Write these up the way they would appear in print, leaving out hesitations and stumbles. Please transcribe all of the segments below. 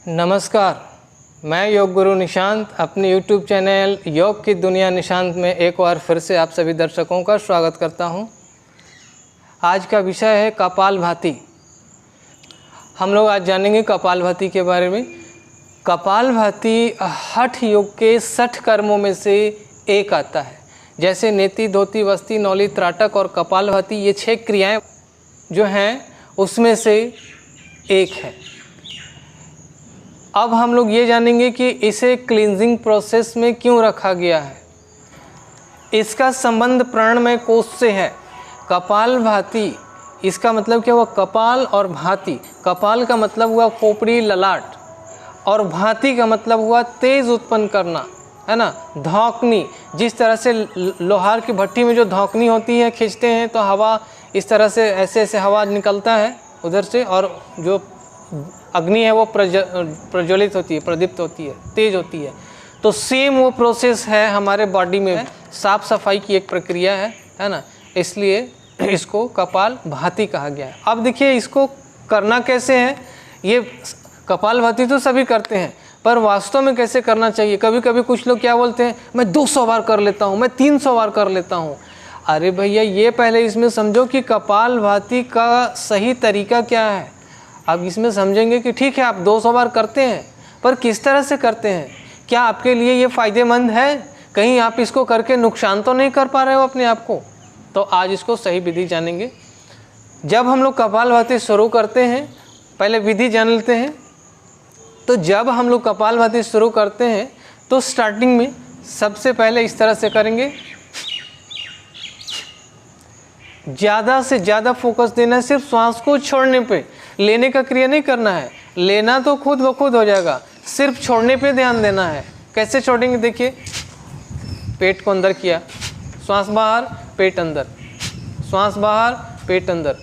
नमस्कार, मैं योग गुरु निशांत अपने YouTube चैनल योग की दुनिया निशांत में एक बार फिर से आप सभी दर्शकों का स्वागत करता हूं। आज का विषय है कपालभाति। हम लोग आज जानेंगे कपालभाति के बारे में। कपालभाति हठ योग के 60 कर्मों में से एक आता है। जैसे नेति, धोती, वस्ती, नौली, त्राटक और कपालभाति, ये 6 क्रियाएं जो हैं उसमें से एक है। अब हम लोग ये जानेंगे कि इसे क्लींजिंग प्रोसेस में क्यों रखा गया है। इसका संबंध प्राणमय कोश से है। कपालभाति, इसका मतलब क्या हुआ? कपाल और भाति। कपाल का मतलब हुआ खोपड़ी, ललाट, और भाति का मतलब हुआ तेज उत्पन्न करना, है ना। धौंकनी, जिस तरह से लोहार की भट्टी में जो धौंकनी होती है, खींचते हैं तो हवा इस तरह से ऐसे ऐसे हवा निकलता है उधर से, और जो अग्नि है वो प्रज्वलित होती है, प्रदीप्त होती है, तेज होती है। तो सेम वो प्रोसेस है हमारे बॉडी में। साफ सफाई की एक प्रक्रिया है ना। इसलिए इसको कपाल भाति कहा गया है। अब देखिए इसको करना कैसे है। ये कपाल भाति तो सभी करते हैं, पर वास्तव में कैसे करना चाहिए। कभी कभी कुछ लोग क्या बोलते हैं, मैं 200 बार कर लेता हूँ, मैं 300 बार कर लेता हूँ। अरे भैया, ये पहले इसमें समझो कि कपाल भाति का सही तरीका क्या है। अब इसमें समझेंगे कि ठीक है आप 200 बार करते हैं, पर किस तरह से करते हैं, क्या आपके लिए ये फ़ायदेमंद है, कहीं आप इसको करके नुकसान तो नहीं कर पा रहे हो अपने आप को। तो आज इसको सही विधि जानेंगे। जब हम लोग कपालभाति शुरू करते हैं, पहले विधि जान लेते हैं। तो जब हम लोग कपालभाति शुरू करते हैं तो स्टार्टिंग में सबसे पहले इस तरह से करेंगे। ज़्यादा से ज़्यादा फोकस देना है सिर्फ श्वास को छोड़ने पे, लेने का क्रिया नहीं करना है। लेना तो खुद ब खुद हो जाएगा, सिर्फ छोड़ने पे ध्यान देना है। कैसे छोड़ेंगे देखिए। पेट को अंदर किया, श्वास बाहर, पेट अंदर, श्वास बाहर, पेट अंदर,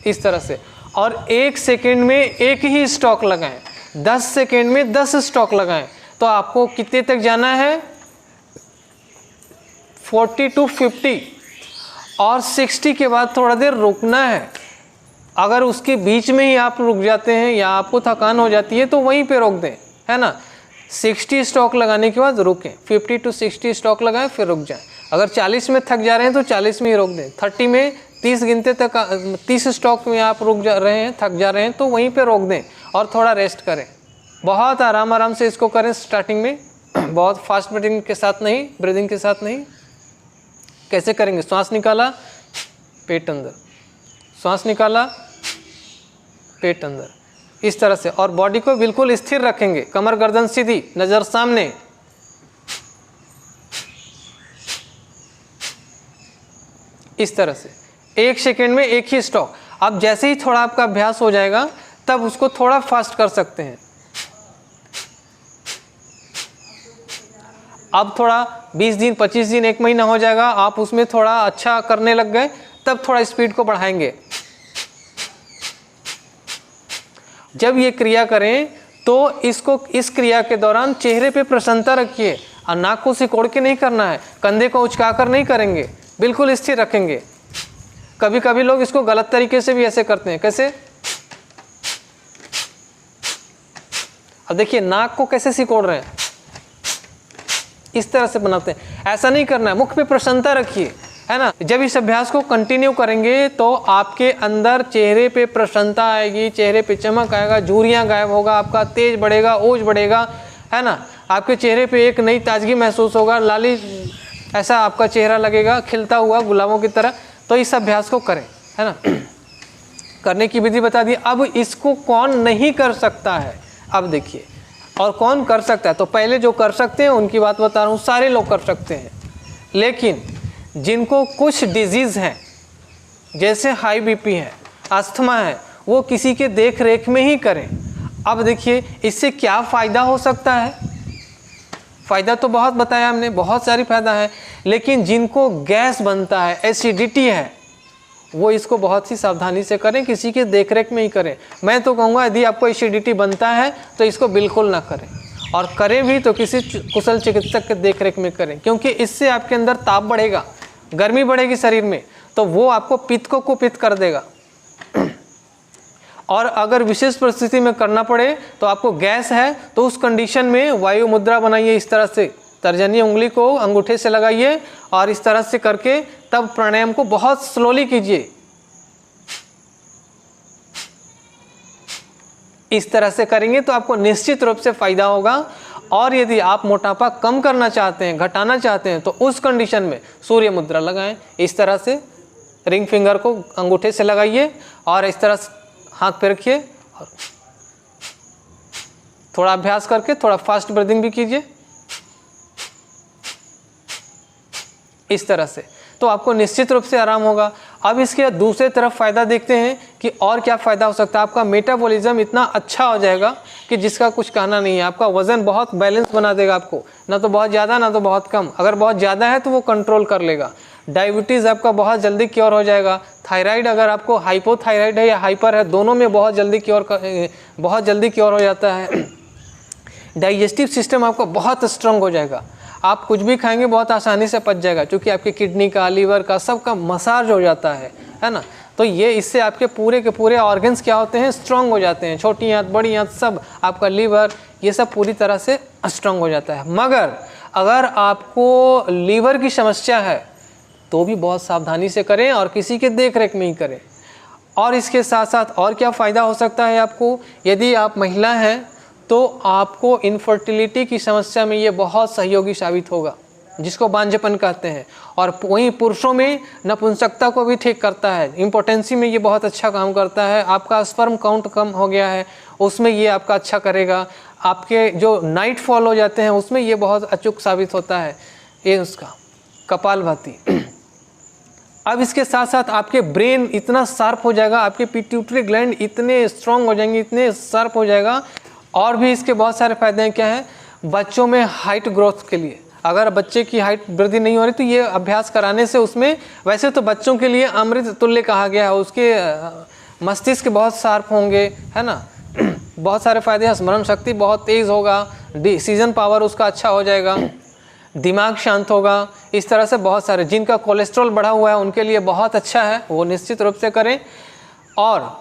इस तरह से। और 1 सेकेंड में एक ही स्टॉक लगाएं, 10 सेकेंड में 10 स्टॉक लगाएं। तो आपको कितने तक जाना है? 40 to 50, और 60 के बाद थोड़ा देर रुकना है। अगर उसके बीच में ही आप रुक जाते हैं या आपको थकान हो जाती है तो वहीं पे रोक दें, है ना। 60 स्टॉक लगाने के बाद रुकें, 50 to 60 स्टॉक लगाएं फिर रुक जाएं। अगर 40 में थक जा रहे हैं तो 40 में ही रोक दें। 30 में 30 गिनते तक, 30 स्टॉक में आप रुक जा रहे हैं, थक जा रहे हैं तो वहीं पे रोक दें और थोड़ा रेस्ट करें। बहुत आराम से इसको करें स्टार्टिंग में, बहुत फास्ट ब्रीदिंग के साथ नहीं। कैसे करेंगे? श्वास निकाला, पेट अंदर, श्वास निकाला, पेट अंदर, इस तरह से। और बॉडी को बिल्कुल स्थिर रखेंगे, कमर गर्दन सीधी, नजर सामने। इस तरह से 1 सेकेंड में एक ही स्टॉक। अब जैसे ही थोड़ा आपका अभ्यास हो जाएगा तब उसको थोड़ा फास्ट कर सकते हैं। अब थोड़ा 20 दिन, 25 दिन, 1 महीना हो जाएगा, आप उसमें थोड़ा अच्छा करने लग गए, तब थोड़ा स्पीड को बढ़ाएंगे। जब ये क्रिया करें तो इस क्रिया के दौरान चेहरे पे प्रसन्नता रखिए, और नाक को सिकोड़ के नहीं करना है, कंधे को उचकाकर नहीं करेंगे, बिल्कुल स्थिर रखेंगे। कभी कभी लोग इसको गलत तरीके से भी ऐसे करते हैं। कैसे? अब देखिए नाक को कैसे सिकोड़ रहे हैं, इस तरह से बनाते हैं। ऐसा नहीं करना है, मुख पे प्रसन्नता रखिए, है ना। जब इस अभ्यास को कंटिन्यू करेंगे तो आपके अंदर चेहरे पे प्रसन्नता आएगी, चेहरे पे चमक आएगा, झुर्रियाँ गायब होगा, आपका तेज बढ़ेगा, ओज बढ़ेगा, है ना। आपके चेहरे पे एक नई ताजगी महसूस होगा, लाली ऐसा आपका चेहरा लगेगा खिलता हुआ गुलाबों की तरह। तो इस अभ्यास को करें, है ना। करने की विधि बता दी। अब इसको कौन नहीं कर सकता है, अब देखिए, और कौन कर सकता है। तो पहले जो कर सकते हैं उनकी बात बता रहा हूँ, सारे लोग कर सकते हैं। लेकिन जिनको कुछ डिजीज़ हैं, जैसे हाई बीपी है, अस्थमा है, वो किसी के देख रेख में ही करें। अब देखिए इससे क्या फ़ायदा हो सकता है। फ़ायदा तो बहुत बताया हमने, बहुत सारी फ़ायदा है। लेकिन जिनको गैस बनता है, एसिडिटी है, वो इसको बहुत ही सावधानी से करें, किसी के देख रेख में ही करें। मैं तो कहूँगा यदि आपको एसिडिटी बनता है तो इसको बिल्कुल ना करें, और करें भी तो किसी कुशल चिकित्सक के देख रेख में करें, क्योंकि इससे आपके अंदर ताप बढ़ेगा, गर्मी बढ़ेगी शरीर में, तो वो आपको पित्त को कुपित कर देगा। और अगर विशेष परिस्थिति में करना पड़े तो आपको गैस है तो उस कंडीशन में वायु मुद्रा बनाइए, इस तरह से तर्जनी उंगली को अंगूठे से लगाइए और इस तरह से करके तब प्राणायाम को बहुत स्लोली कीजिए। इस तरह से करेंगे तो आपको निश्चित रूप से फायदा होगा। और यदि आप मोटापा कम करना चाहते हैं, घटाना चाहते हैं, तो उस कंडीशन में सूर्य मुद्रा लगाएं। इस तरह से रिंग फिंगर को अंगूठे से लगाइए और इस तरह से हाथ पे रखिए और थोड़ा अभ्यास करके थोड़ा फास्ट ब्रीदिंग भी कीजिए इस तरह से, तो आपको निश्चित रूप से आराम होगा। अब इसके दूसरे तरफ फ़ायदा देखते हैं कि और क्या फ़ायदा हो सकता है। आपका मेटाबॉलिज्म इतना अच्छा हो जाएगा कि जिसका कुछ कहना नहीं है। आपका वज़न बहुत बैलेंस बना देगा आपको, ना तो बहुत ज़्यादा ना तो बहुत कम। अगर बहुत ज़्यादा है तो वो कंट्रोल कर लेगा। डायबिटीज़ आपका बहुत जल्दी क्योर हो जाएगा। थायराइड अगर आपको हाइपोथायराइड है या हाइपर है, दोनों में बहुत जल्दी क्योर हो जाता है। डाइजेस्टिव सिस्टम आपका बहुत स्ट्रांग हो जाएगा। आप कुछ भी खाएंगे बहुत आसानी से पच जाएगा, क्योंकि आपके किडनी का, लीवर का, सबका मसाज हो जाता है ना। तो ये इससे आपके पूरे के पूरे ऑर्गन्स क्या होते हैं, स्ट्रांग हो जाते हैं। छोटी आंत, बड़ी आंत, सब आपका लीवर, ये सब पूरी तरह से स्ट्रांग हो जाता है। मगर अगर आपको लीवर की समस्या है तो भी बहुत सावधानी से करें और किसी के देख रेख में ही करें। और इसके साथ साथ और क्या फ़ायदा हो सकता है आपको, यदि आप महिला हैं तो आपको इनफर्टिलिटी की समस्या में ये बहुत सहयोगी साबित होगा, जिसको बांझपन कहते हैं। और वहीं पुरुषों में नपुंसकता को भी ठीक करता है। इम्पोटेंसी में ये बहुत अच्छा काम करता है। आपका स्पर्म काउंट कम हो गया है, उसमें ये आपका अच्छा करेगा। आपके जो नाइट फॉल हो जाते हैं उसमें ये बहुत अचूक साबित होता है, ये उसका कपालभाति। अब इसके साथ साथ आपके ब्रेन इतना शार्प हो जाएगा, आपके पिट्यूटरी ग्लैंड इतने स्ट्रांग हो जाएंगे, इतने शार्प हो जाएगा। और भी इसके बहुत सारे फायदे हैं। क्या है, बच्चों में हाइट ग्रोथ के लिए, अगर बच्चे की हाइट वृद्धि नहीं हो रही तो ये अभ्यास कराने से उसमें, वैसे तो बच्चों के लिए अमृत तुल्य कहा गया है, उसके मस्तिष्क बहुत शार्प होंगे, है ना। बहुत सारे फायदे हैं। स्मरण शक्ति बहुत तेज़ होगा, डिसीजन पावर उसका अच्छा हो जाएगा, दिमाग शांत होगा। इस तरह से बहुत सारे, जिनका कोलेस्ट्रॉल बढ़ा हुआ है उनके लिए बहुत अच्छा है, वो निश्चित रूप से करें और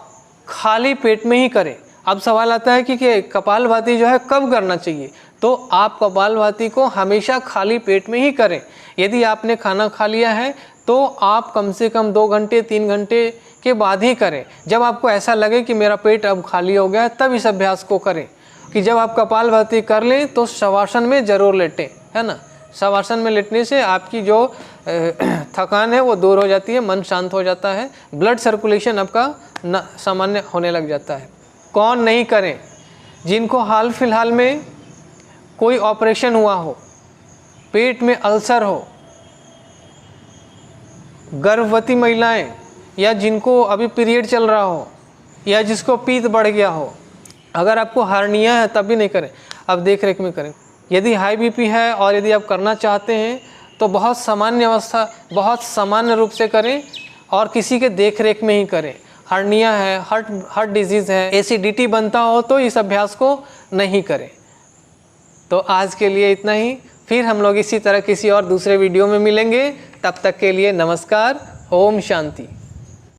खाली पेट में ही करें। अब सवाल आता है कि कपालभाति जो है कब करना चाहिए, तो आप कपालभाति को हमेशा खाली पेट में ही करें। यदि आपने खाना खा लिया है तो आप कम से कम 2 घंटे 3 घंटे के बाद ही करें। जब आपको ऐसा लगे कि मेरा पेट अब खाली हो गया है, तब इस अभ्यास को करें। कि जब आप कपालभाति कर लें तो शवासन में ज़रूर लेटें, है ना। शवासन में लेटने से आपकी जो थकान है वो दूर हो जाती है, मन शांत हो जाता है, ब्लड सर्कुलेशन आपका सामान्य होने लग जाता है। कौन नहीं करें, जिनको हाल फिलहाल में कोई ऑपरेशन हुआ हो, पेट में अल्सर हो, गर्भवती महिलाएं, या जिनको अभी पीरियड चल रहा हो, या जिसको पीत बढ़ गया हो, अगर आपको हार्निया है तब भी नहीं करें, अब देख रेख में करें। यदि हाई बीपी है और यदि आप करना चाहते हैं तो बहुत सामान्य रूप से करें और किसी के देख रेख में ही करें। हार्निया है, हार्ट डिजीज़ है, एसिडिटी बनता हो तो इस अभ्यास को नहीं करें। तो आज के लिए इतना ही, फिर हम लोग इसी तरह किसी और दूसरे वीडियो में मिलेंगे। तब तक के लिए नमस्कार, ओम शांति।